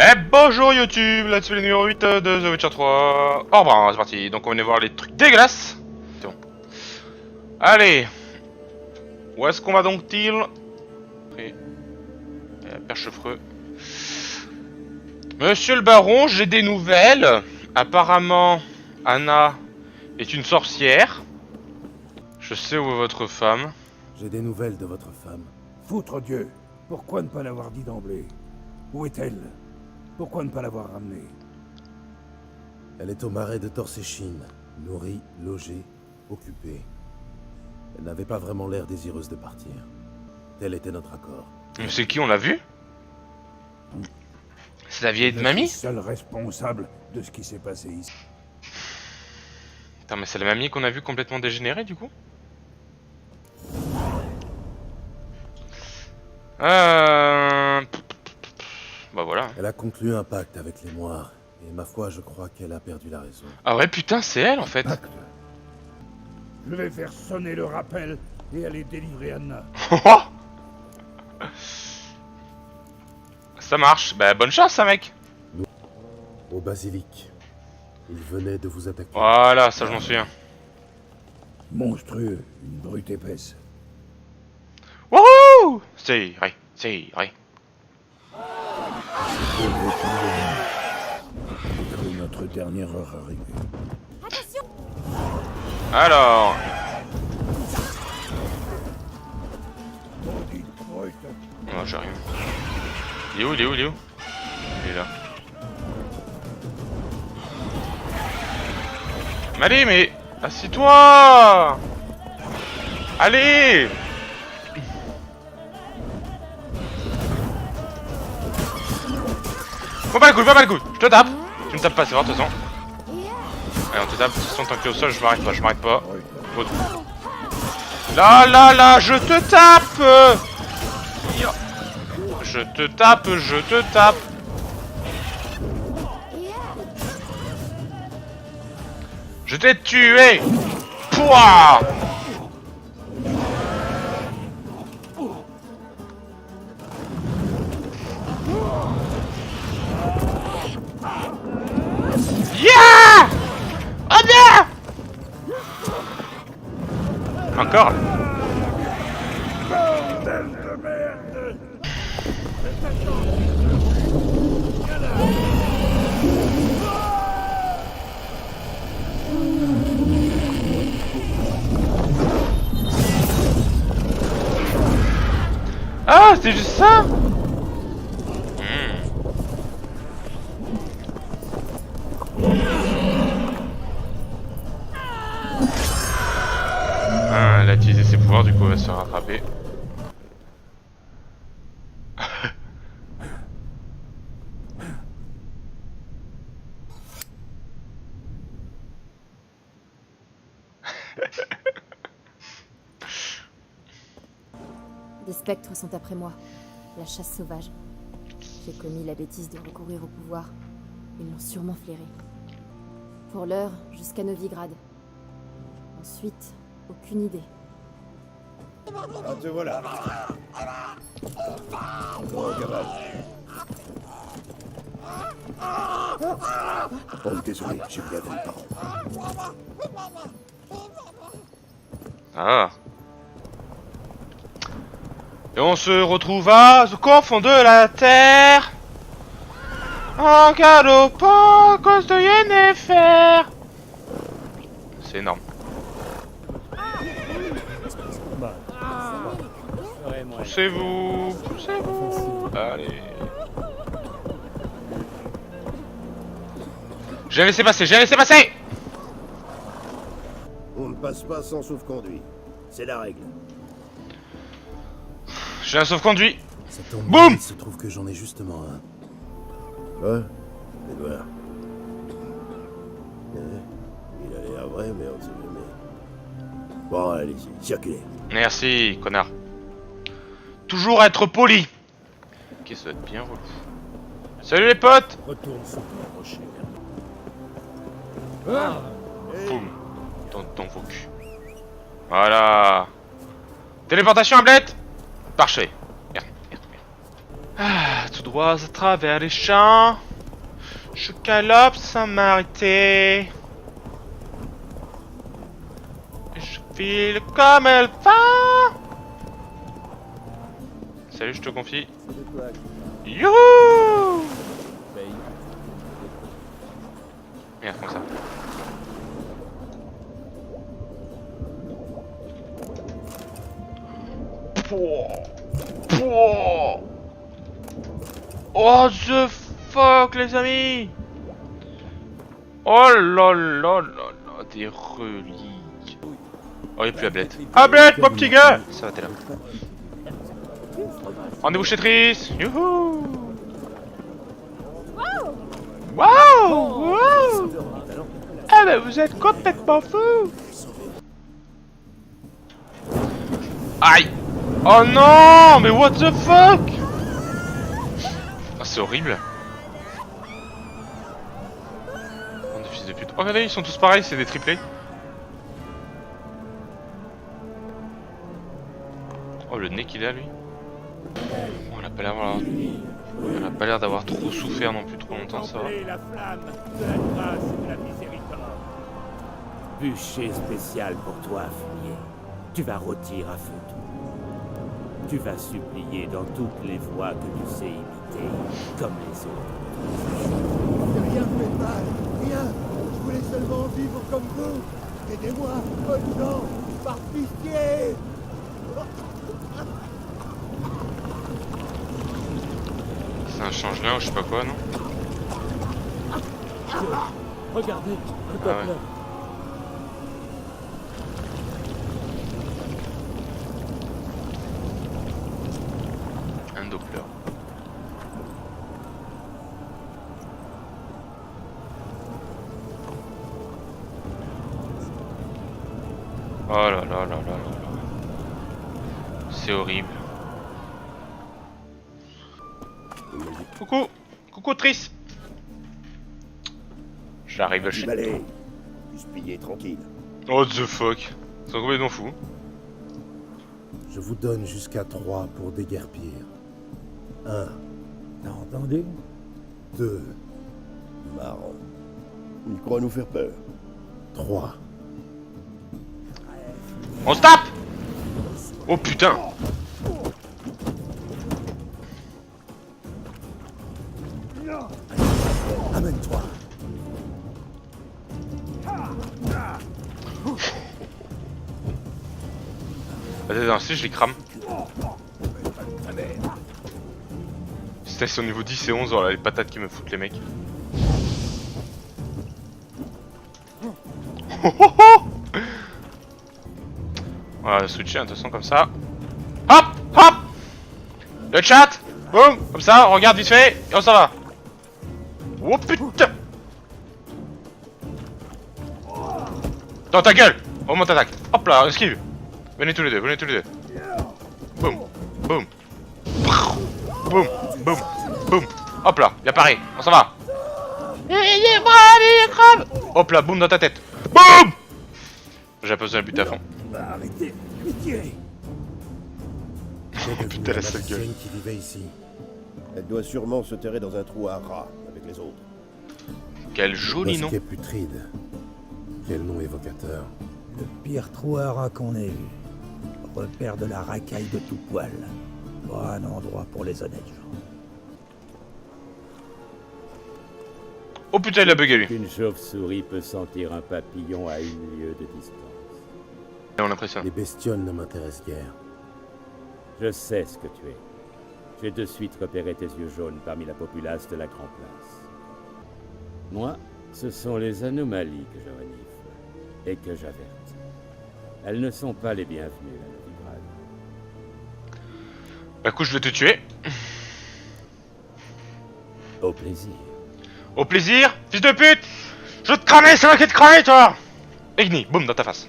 Eh bonjour YouTube, là c'est le numéro 8 de The Witcher 3. Au revoir, c'est parti. Donc on va voir les trucs dégueulasses. C'est bon. Allez. Où est-ce qu'on va donc-il? Perchefreux. Monsieur le baron, j'ai des nouvelles. Apparemment, Anna est une sorcière. Je sais où est votre femme. J'ai des nouvelles de votre femme. Foutre Dieu! Pourquoi ne pas l'avoir dit d'emblée? Où est-elle? Pourquoi ne pas l'avoir ramenée? Elle est au marais de Torséchine, nourrie, logée, occupée. Elle n'avait pas vraiment l'air désireuse de partir. Tel était notre accord. C'est qui, on l'a vu? C'est la vieille de Je mamie? suis seul responsable de ce qui s'est passé ici. Putain, mais c'est la mamie qu'on a vu complètement dégénérée du coup? Bah voilà. Elle a conclu un pacte avec les Moires, et ma foi, je crois qu'elle a perdu la raison. Ah ouais, putain, c'est elle en fait. Pacte. Je vais faire sonner le rappel et aller délivrer Anna. Ça marche. Bah bonne chance, ça mec. Au basilic. Il venait de vous attaquer. Voilà, ça je m'en souviens. Monstrueux, une brute épaisse. Wouhou! C'est vrai, c'est vrai. J'ai cru notre dernière heure arrivée. Alors. Maudite brute. Oh, j'arrive. Il est où, il est où, il est où? Il est là. Allez, mais... Assis-toi! Allez! Faut pas le coup, faut pas le coup! Je te tape! Tu me tapes pas, c'est vrai, de toute façon. Allez, on te tape, de toute façon, tant que t'es au sol, je m'arrête pas, je m'arrête pas. Là, là, là, je te tape! Je te tape, je te tape! Je t'ai tué! Pouah! Yeah! Oh bien! Encore? Ah, c'est juste ça? Ah, elle a utilisé ses pouvoirs, du coup elle va se faire rattraper. Des spectres sont après moi. La chasse sauvage. J'ai commis la bêtise de recourir au pouvoir. Ils l'ont sûrement flairé. Pour l'heure, jusqu'à Novigrad. Ensuite, aucune idée. Ah, te voilà. Oh, gamin. Oh, désolé, j'ai bien vu le temps. Ah. Et on se retrouve à ce confond de la terre. En galopant à cause de Yennefer. C'est énorme. Poussez-vous, poussez-vous. Allez. J'ai laissé passer, j'ai laissé passer. On ne passe pas sans sauf-conduit. C'est la règle. J'ai un sauf-conduit. Ça tombe Boum! bien, il se trouve que j'en ai justement un. Ouais, fais voir. Il a l'air vrai, mais on sait jamais. Bon, allez-y, circulez. Merci, connard. Toujours être poli. Ok, ça va être bien relou. Salut les potes. Retourne sous ton rocher. Boum. Dans vos culs. Voilà. Téléportation à blette. Parfait. Merde, merde, Ah, tout droit à travers les champs. Je galope sans m'arrêter. Je file comme elle va. Salut, je te confie. Youhou! Merde, comme ça. Oh the fuck les amis! Oh là là là là, des reliques. Oh y'a plus Ablette. Ablette mon petit gars! Ça va t'es là. Rendez-vous chez Triss! Youhou! Waouh! Wow! Ah bah vous êtes complètement fou! Aïe! Oh non! Mais what the fuck? Oh, c'est horrible! Oh, des fils de pute. Oh regardez, ils sont tous pareils, c'est des triplés. Oh le nez qu'il a lui. On a pas l'air d'avoir... On a pas l'air d'avoir trop souffert non plus trop longtemps, ça va. La flamme de la grâce et de la miséricorde. Bûcher spécial pour toi, fumier. Tu vas rôtir à feu doux. Tu vas supplier dans toutes les voies que tu sais imiter, comme les autres. Rien ne fait mal, rien. Je voulais seulement vivre comme vous. Aidez-moi, bonnes gens, par pitié. C'est un changelin ou je sais pas quoi, non? Regardez, Ah ouais. Un Doppler. Oh là là là là là là. C'est horrible. Coucou! Coucou Triss! J'arrive chez... Allez, puis piller tranquille. Oh the fuck! C'est complètement fou. Je vous donne jusqu'à 3 pour déguerpir. 1, T'as entendu? 2, Marrant. Il croit nous faire peur. 3. On se tape! Oh putain! Amène-toi. Vas-y, non, si je les crame. C'était sur niveau 10 et 11, voilà les patates qui me foutent les mecs. On va switcher de toute façon comme ça. Hop! Hop! Le chat! Boum! Comme ça, on regarde vite fait et on s'en va. Oh putain! Dans ta gueule! On monte attaque. Hop là, esquive! Venez tous les deux, venez tous les deux. Boum! Boum! Boum! Boum! Boum! Hop là, bien paré, on s'en va! Hop là, boum dans ta tête! Boum! J'ai pas besoin de buter à fond. Arrêtez, pitié. J'ai putain, la sale gueule. qui vivait ici. Elle doit sûrement se terrer dans un trou à rats avec les autres. Quel joli nom! Bosquet putride. Quel nom évocateur. Le pire trou à rats qu'on ait eu. Repère de la racaille de tout poil. Pas un endroit pour les honnêtes gens. Oh putain, il a bugué lui! Une chauve-souris peut sentir un papillon à 1 lieue de distance. On l'impressionne. Les bestioles ne m'intéressent guère. Je sais ce que tu es. J'ai de suite repéré tes yeux jaunes parmi la populace de la Grand Place. Moi, ce sont les anomalies que je renifle et que j'avertis. Elles ne sont pas les bienvenues à Novigrad. Bah coup, je vais te tuer. Au plaisir. Au plaisir, fils de pute! Je vais te cramer, c'est moi qui vais te cramer, toi! Igni, boum, dans ta face.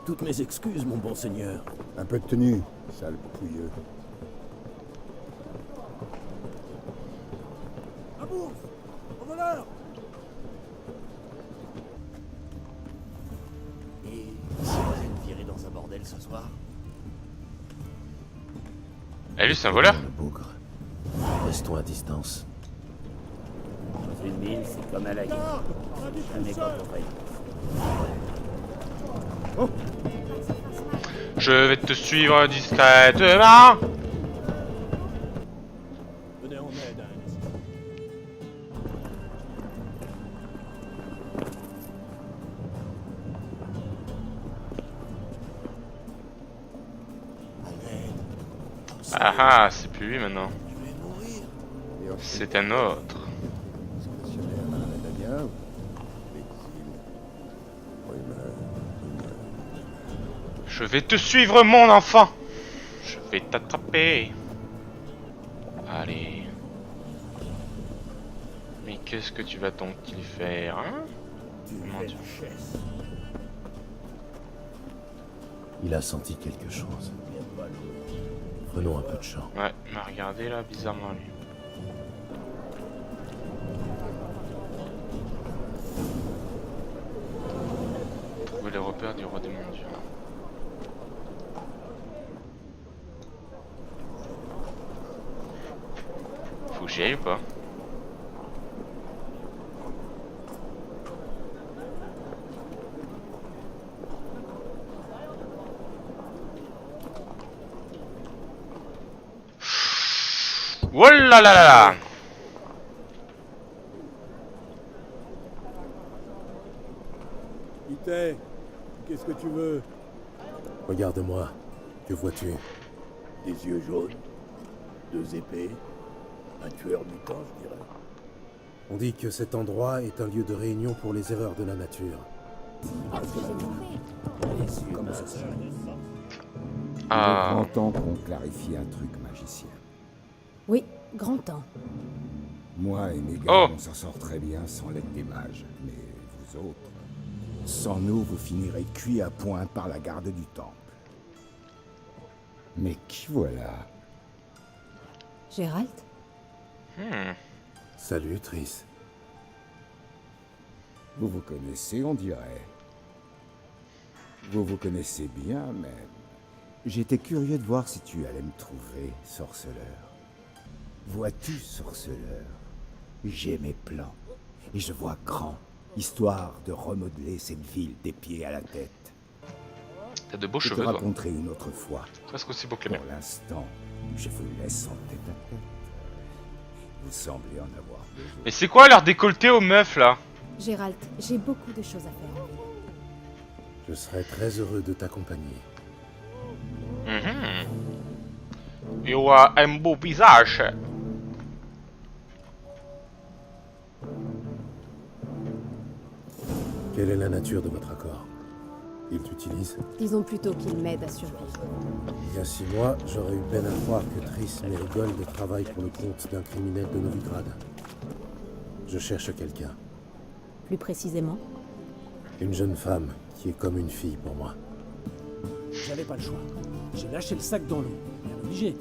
Toutes mes excuses, mon bon seigneur. Un peu de tenue, sale pouilleux. À bourse! Au voleur! Et si on allait le virer dans un bordel ce soir? Eh, lui, c'est un voleur? Le bougre. Restons à distance. Dans une mine, c'est comme à la guerre. Jamais quand on va y Je vais te suivre discrètement. Venez en aide à un Ah ah, c'est plus lui maintenant. Je vais mourir. C'est un autre. Je vais te suivre, mon enfant. Je vais t'attraper. Allez. Mais qu'est-ce que tu vas donc-il faire, hein? Mon Dieu. Il a senti quelque chose. Prenons un peu de champ. Ouais, il m'a regardé là, bizarrement lui. Trouver les repères du roi des mondiaux. Faut que j'y aille ou pas? Oh là là là là! Ité, qu'est-ce que tu veux? Regarde-moi. Que vois-tu? Des yeux jaunes, 2 épées, un tueur mutant, je dirais. On dit que cet endroit est un lieu de réunion pour les erreurs de la nature. Comment ça se fait? Il est Ah, grand temps qu'on clarifie un truc, magicien. Oui, grand temps. Moi et mes gars, Oh. on s'en sort très bien sans l'aide des mages. Mais vous autres, sans nous, vous finirez cuits à point par la garde du temple. Mais qui voilà? Gérald? Salut, Triss. Vous vous connaissez, on dirait. Vous vous connaissez bien, même. J'étais curieux de voir si tu allais me trouver, sorceleur. Vois-tu, sorceleur, j'ai mes plans. Et je vois grand, histoire de remodeler cette ville des pieds à la tête. t'as de beaux Je te cheveux, toi. raconterai une autre fois. Presque aussi beau que les Pour miens. l'instant, je vous laisse en tête à tête. Vous semblez en avoir besoin. Mais c'est quoi leur décolleté aux meufs là? Gérald, j'ai beaucoup de choses à faire. Je serais très heureux de t'accompagner. Il a un beau visage. Quelle est la nature de votre accord? Il t'utilise? Disons plutôt qu'il m'aide à survivre. Il y a 6 mois, j'aurais eu peine à croire que Triss Merigold travaille pour le compte d'un criminel de Novigrad. Je cherche quelqu'un. Plus précisément, Une jeune femme qui est comme une fille pour moi. J'avais pas le choix. J'ai lâché le sac dans l'eau. Bien obligé.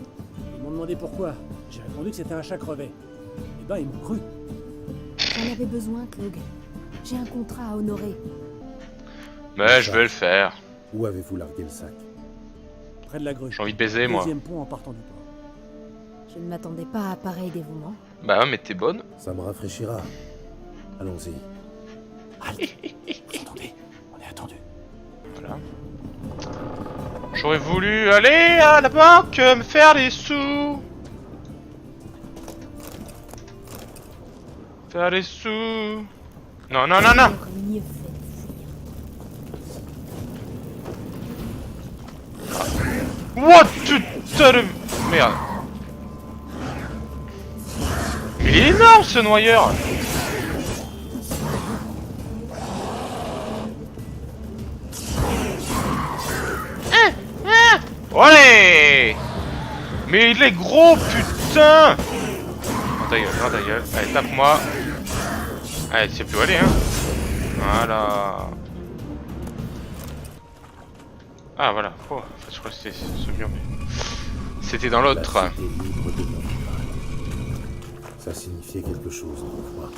Ils m'ont demandé pourquoi. J'ai répondu que c'était un chat crevé. Et ben, ils m'ont cru. j'en avais besoin, Klug. J'ai un contrat à honorer. Mais je vais le faire. Où avez-vous largué le sac? Près de la grue. J'ai envie de baiser moi. Deuxième pont en partant du port. Je ne m'attendais pas à pareil dévouement. Bah mais t'es bonne. Ça me rafraîchira. Allons-y. Attendez, on est attendu. Voilà. J'aurais voulu aller à la banque me faire des sous. Faire des sous. Non, non, non, non. J'aurais mieux fait de fuir. What putain de merde. Mais il est énorme ce noyeur. Allez. Mais il est gros putain. Non ta gueule, non ta gueule. Allez tape-moi. Allez tu sais plus où aller hein. Voilà. Ah voilà. Oh, en fait, je crois que c'était ce mur mais... C'était dans l'autre. La cité libre de Novigrad. Ça signifiait quelque chose autrefois.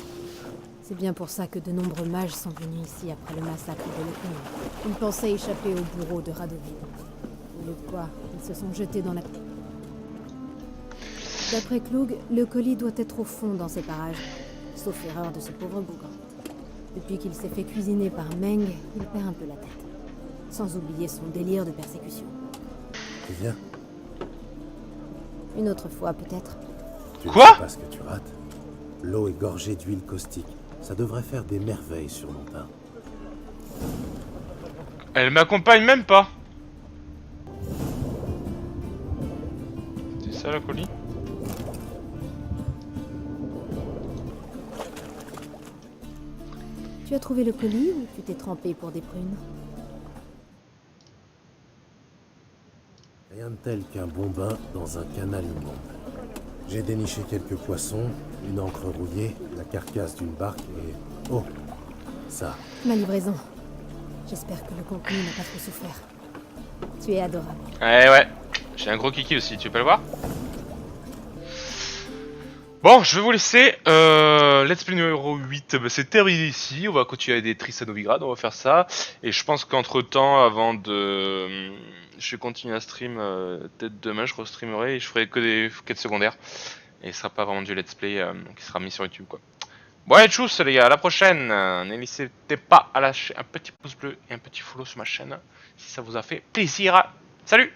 C'est bien pour ça que de nombreux mages sont venus ici après le massacre de Leclerc. Ils pensaient échapper au bourreau de Radovid. au lieu de quoi, ils se sont jetés dans la... D'après Klug, le colis doit être au fond dans ces parages. Sauf erreur de ce pauvre bougre. Depuis qu'il s'est fait cuisiner par Meng, il perd un peu la tête. Sans oublier son délire de persécution. Tu viens? Une autre fois, peut-être. Tu ne Quoi? sais pas ce que tu rates. L'eau est gorgée d'huile caustique. Ça devrait faire des merveilles sur mon teint. Elle m'accompagne même pas. C'est ça le colis? Tu as trouvé le colis ou tu t'es trempé pour des prunes? Rien de tel qu'un bon bain dans un canal immonde. J'ai déniché quelques poissons, une encre rouillée, la carcasse d'une barque et... Oh, ça. Ma livraison. J'espère que le contenu n'a pas trop souffert. Tu es adorable. Ouais. J'ai un gros kiki aussi, tu peux le voir? Bon, je vais vous laisser. Let's play numéro 8, bah, c'est terminé ici. On va continuer avec des tristes à Novigrad, on va faire ça. Et je pense qu'entre temps, avant de... Je vais continuer à stream, peut-être demain je restreamerai et je ferai que des quêtes secondaires. Et ce sera pas vraiment du let's play qui sera mis sur YouTube quoi. Bon allez tchuss les gars, à la prochaine. N'hésitez pas à lâcher un petit pouce bleu et un petit follow sur ma chaîne si ça vous a fait plaisir. Salut!